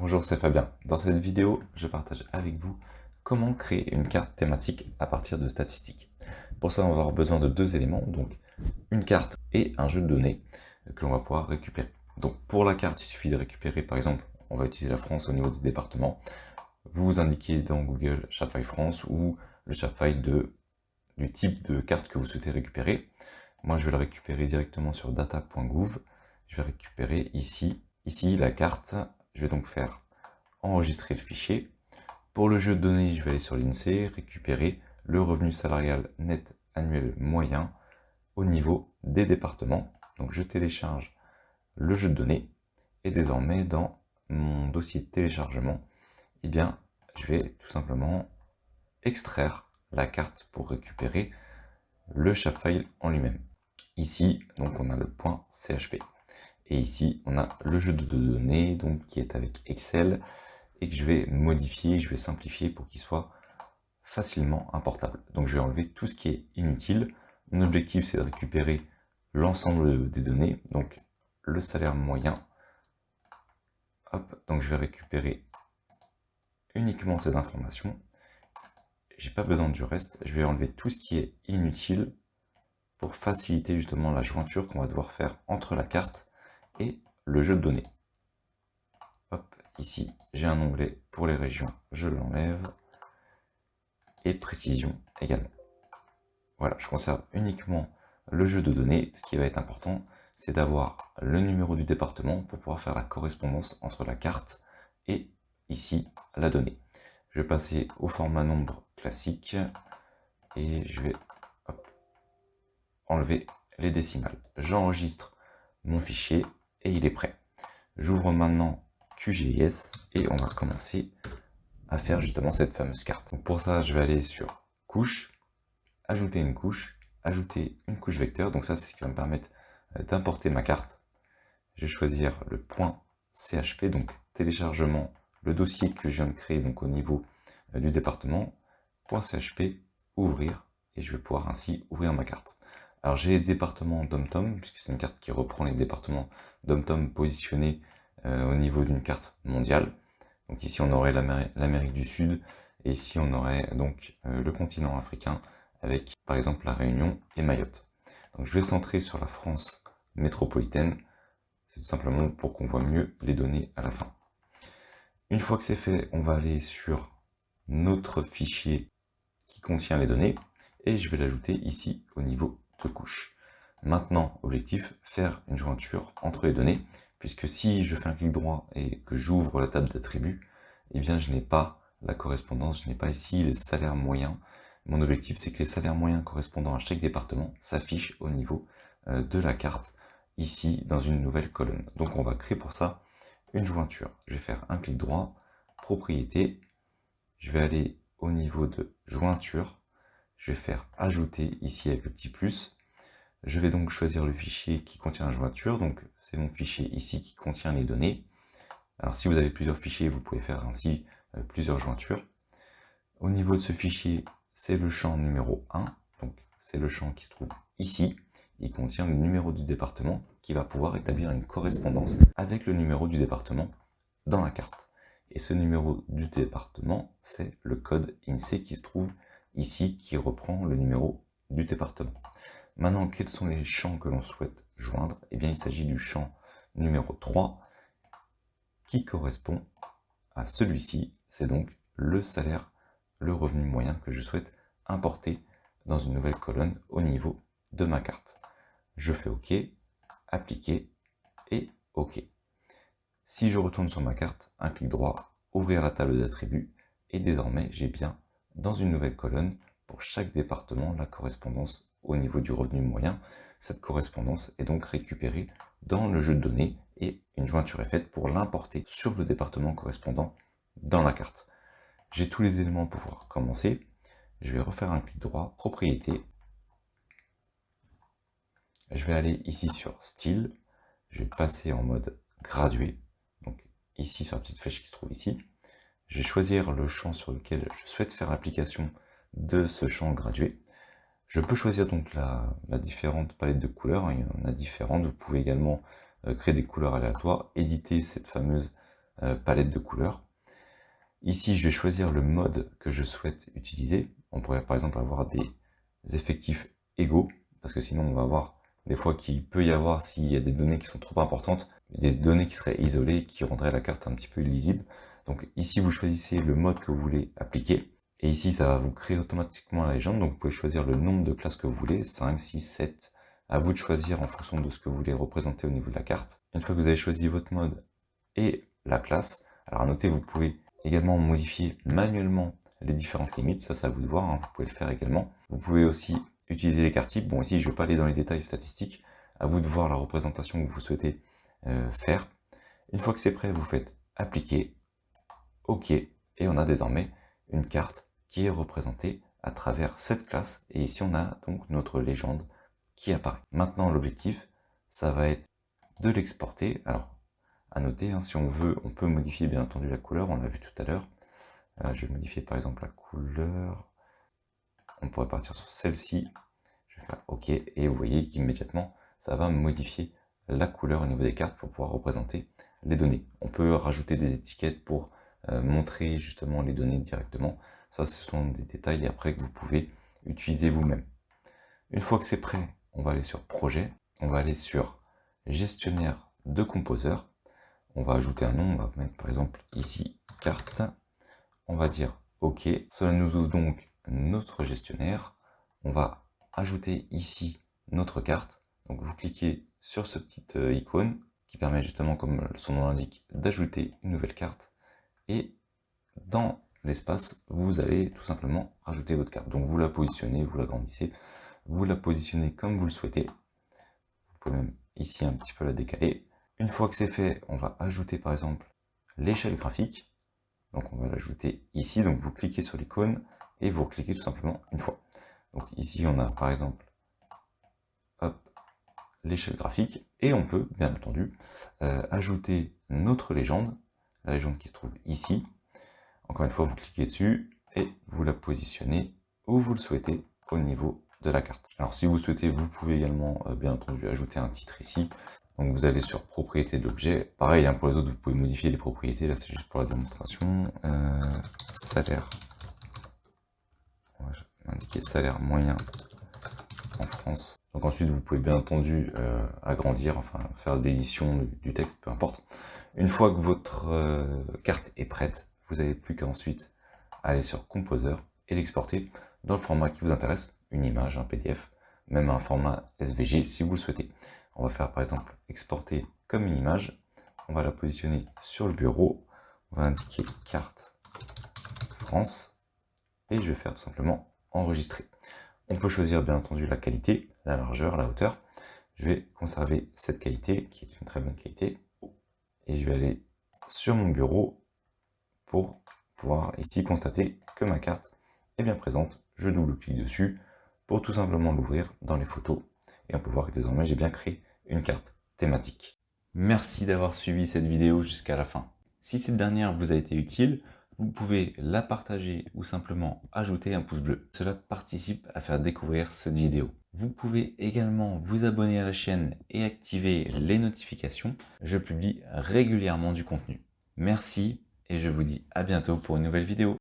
Bonjour, c'est Fabien. Dans cette vidéo, je partage avec vous comment créer une carte thématique à partir de statistiques. Pour ça, on va avoir besoin de deux éléments, donc une carte et un jeu de données que l'on va pouvoir récupérer. Donc pour la carte, il suffit de récupérer, par exemple, on va utiliser la France au niveau des départements. Vous indiquez dans Google Shapefile France ou le Shapefile du type de carte que vous souhaitez récupérer. Moi, je vais le récupérer directement sur data.gouv. Je vais récupérer ici la carte. Je vais donc faire enregistrer le fichier. Pour le jeu de données, je vais aller sur l'INSEE, récupérer le revenu salarial net annuel moyen au niveau des départements. Donc je télécharge le jeu de données et désormais dans mon dossier de téléchargement, eh bien, je vais tout simplement extraire la carte pour récupérer le shapefile en lui-même. Ici, donc on a le point CHP. Et ici, on a le jeu de données donc, qui est avec Excel et que je vais modifier, je vais simplifier pour qu'il soit facilement importable. Donc je vais enlever tout ce qui est inutile. Mon objectif, c'est de récupérer l'ensemble des données, donc le salaire moyen. Hop, donc je vais récupérer uniquement ces informations. J'ai pas besoin du reste. Je vais enlever tout ce qui est inutile pour faciliter justement la jointure qu'on va devoir faire entre la carte et le jeu de données. Hop, ici, j'ai un onglet pour les régions, je l'enlève. Et précision également. Voilà, je conserve uniquement le jeu de données. Ce qui va être important, c'est d'avoir le numéro du département pour pouvoir faire la correspondance entre la carte et ici la donnée. Je vais passer au format nombre classique et je vais enlever les décimales. J'enregistre mon fichier et il est prêt. J'ouvre maintenant QGIS et on va commencer à faire justement cette fameuse carte. Donc pour ça, je vais aller sur couche, ajouter une couche vecteur. Donc ça, c'est ce qui va me permettre d'importer ma carte. Je vais choisir le point CHP, donc téléchargement, le dossier que je viens de créer donc au niveau du département, point CHP, ouvrir, et je vais pouvoir ainsi ouvrir ma carte. Alors j'ai les départements DOM-TOM, puisque c'est une carte qui reprend les départements DOM-TOM positionnés au niveau d'une carte mondiale. Donc ici on aurait l'Amérique du Sud, et ici on aurait donc le continent africain, avec par exemple la Réunion et Mayotte. Donc je vais centrer sur la France métropolitaine, c'est tout simplement pour qu'on voit mieux les données à la fin. Une fois que c'est fait, on va aller sur notre fichier qui contient les données, et je vais l'ajouter ici au niveau de couche. Maintenant, objectif, faire une jointure entre les données, puisque si je fais un clic droit et que j'ouvre la table d'attributs, eh bien je n'ai pas la correspondance, je n'ai pas ici les salaires moyens. Mon objectif, c'est que les salaires moyens correspondant à chaque département s'affichent au niveau de la carte, ici dans une nouvelle colonne. Donc on va créer pour ça une jointure. Je vais faire un clic droit, propriété, je vais aller au niveau de jointure, je vais faire ajouter ici avec le petit plus. Je vais donc choisir le fichier qui contient la jointure, donc c'est mon fichier ici qui contient les données. Alors si vous avez plusieurs fichiers, vous pouvez faire ainsi plusieurs jointures. Au niveau de ce fichier, c'est le champ numéro 1, donc c'est le champ qui se trouve ici. Il contient le numéro du département qui va pouvoir établir une correspondance avec le numéro du département dans la carte. Et ce numéro du département, c'est le code INSEE qui se trouve ici, qui reprend le numéro du département. Maintenant, quels sont les champs que l'on souhaite joindre? Eh bien, il s'agit du champ numéro 3 qui correspond à celui-ci. C'est donc le salaire, le revenu moyen que je souhaite importer dans une nouvelle colonne au niveau de ma carte. Je fais OK, appliquer et OK. Si je retourne sur ma carte, un clic droit, ouvrir la table d'attributs, et désormais j'ai bien dans une nouvelle colonne pour chaque département la correspondance au niveau du revenu moyen. Cette correspondance est donc récupérée dans le jeu de données et une jointure est faite pour l'importer sur le département correspondant dans la carte. J'ai tous les éléments pour pouvoir commencer. Je vais refaire un clic droit, propriété. Je vais aller ici sur style. Je vais passer en mode gradué. Donc ici sur la petite flèche qui se trouve ici. Je vais choisir le champ sur lequel je souhaite faire l'application de ce champ gradué. Je peux choisir donc la différente palette de couleurs, il y en a différentes. Vous pouvez également créer des couleurs aléatoires, éditer cette fameuse palette de couleurs. Ici, je vais choisir le mode que je souhaite utiliser. On pourrait par exemple avoir des effectifs égaux, parce que sinon on va avoir des fois qu'il peut y avoir, s'il y a des données qui sont trop importantes, des données qui seraient isolées, qui rendraient la carte un petit peu illisible. Donc ici, vous choisissez le mode que vous voulez appliquer. Et ici, ça va vous créer automatiquement la légende. Donc vous pouvez choisir le nombre de classes que vous voulez, 5, 6, 7. À vous de choisir en fonction de ce que vous voulez représenter au niveau de la carte. Une fois que vous avez choisi votre mode et la classe, alors à noter, vous pouvez également modifier manuellement les différentes limites. Ça, c'est à vous de voir, hein. Vous pouvez le faire également. Vous pouvez aussi utiliser les cartes types. Bon, ici, je ne vais pas aller dans les détails statistiques. À vous de voir la représentation que vous souhaitez faire. Une fois que c'est prêt, vous faites appliquer, OK, et on a désormais une carte qui est représentée à travers cette classe. Et ici, on a donc notre légende qui apparaît. Maintenant, l'objectif, ça va être de l'exporter. Alors, à noter, hein, si on veut, on peut modifier bien entendu la couleur, on l'a vu tout à l'heure. Je vais modifier par exemple la couleur. On pourrait partir sur celle-ci. Je vais faire OK, et vous voyez qu'immédiatement, ça va modifier la couleur au niveau des cartes pour pouvoir représenter les données. On peut rajouter des étiquettes pour montrer justement les données directement. Ça, ce sont des détails après que vous pouvez utiliser vous-même. Une fois que c'est prêt, on va aller sur Projet. On va aller sur Gestionnaire de composeurs. On va ajouter un nom. On va mettre par exemple ici carte. On va dire OK. Cela nous ouvre donc notre gestionnaire. On va ajouter ici notre carte. Donc vous cliquez sur ce petit icône qui permet justement, comme son nom l'indique, d'ajouter une nouvelle carte. Et dans l'espace, vous allez tout simplement rajouter votre carte. Donc vous la positionnez, vous l'agrandissez, vous la positionnez comme vous le souhaitez. Vous pouvez même ici un petit peu la décaler. Une fois que c'est fait, on va ajouter par exemple l'échelle graphique. Donc on va l'ajouter ici, donc vous cliquez sur l'icône et vous cliquez tout simplement une fois. Donc ici on a par exemple l'échelle graphique et on peut bien entendu ajouter notre légende, la légende qui se trouve ici. Encore une fois, vous cliquez dessus et vous la positionnez où vous le souhaitez au niveau de la carte. Alors si vous souhaitez, vous pouvez également bien entendu ajouter un titre ici. Donc vous allez sur propriété de l'objet. Pareil, hein, pour les autres, vous pouvez modifier les propriétés. Là, c'est juste pour la démonstration. Salaire. On va indiquer salaire moyen en France. Donc ensuite, vous pouvez bien entendu agrandir, enfin faire l'édition du texte, peu importe. Une fois que votre carte est prête, vous n'avez plus qu'à ensuite aller sur Composer et l'exporter dans le format qui vous intéresse, une image, un PDF, même un format SVG si vous le souhaitez. On va faire par exemple exporter comme une image, on va la positionner sur le bureau, on va indiquer carte France et je vais faire tout simplement enregistrer. On peut choisir bien entendu la qualité, la largeur, la hauteur. Je vais conserver cette qualité qui est une très bonne qualité et je vais aller sur mon bureau pour pouvoir ici constater que ma carte est bien présente. Je double-clique dessus pour tout simplement l'ouvrir dans les photos et on peut voir que désormais j'ai bien créé une carte thématique. Merci d'avoir suivi cette vidéo jusqu'à la fin. Si cette dernière vous a été utile, vous pouvez la partager ou simplement ajouter un pouce bleu. Cela participe à faire découvrir cette vidéo. Vous pouvez également vous abonner à la chaîne et activer les notifications. Je publie régulièrement du contenu. Merci et je vous dis à bientôt pour une nouvelle vidéo.